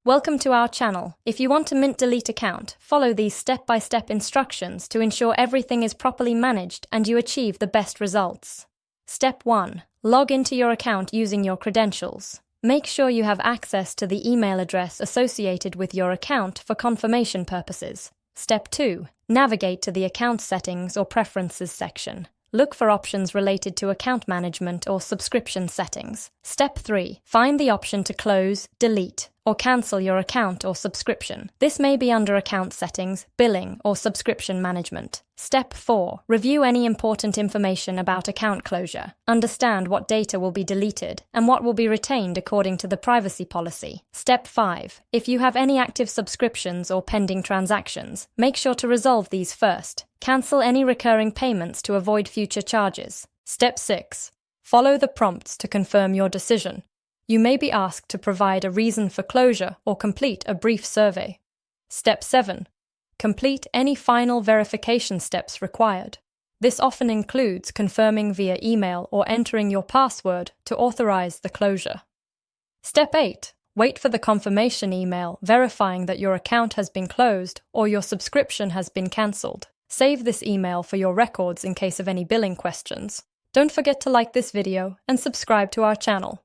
Welcome to our channel. If you want to mint delete account, follow these step-by-step instructions to ensure everything is properly managed and you achieve the best results. Step 1. Log into your account using your credentials. Make sure you have access to the email address associated with your account for confirmation purposes. Step 2. Navigate to the account settings or preferences section. Look for options related to account management or subscription settings. Step 3. Find the option to close, delete, or cancel your account or subscription. This may be under account settings, billing, or subscription management. Step 4. Review any important information about account closure. Understand what data will be deleted and what will be retained according to the privacy policy. Step 5. If you have any active subscriptions or pending transactions, make sure to resolve these first. Cancel any recurring payments to avoid future charges. Step 6. Follow the prompts to confirm your decision. You may be asked to provide a reason for closure or complete a brief survey. Step 7. Complete any final verification steps required. This often includes confirming via email or entering your password to authorize the closure. Step 8. Wait for the confirmation email verifying that your account has been closed or your subscription has been cancelled. Save this email for your records in case of any billing questions. Don't forget to like this video and subscribe to our channel.